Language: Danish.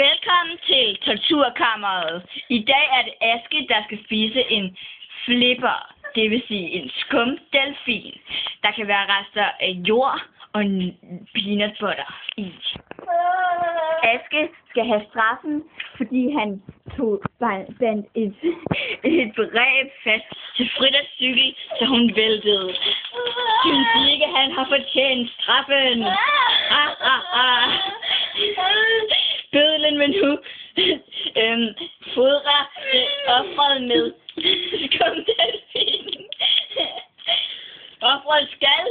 Velkommen til Torturkammeret. I dag er det Aske, der skal spise en flipper, det vil sige en skumdelfin. Der kan være rester af jord og peanut butter i. Aske skal have straffen, fordi han bandt et brev fast til Fridas cykel, så hun væltede. Synes I ikke, han har fortjent straffen? Bødlen vil nu fodre offeret med skumdelfinen. Offeret skal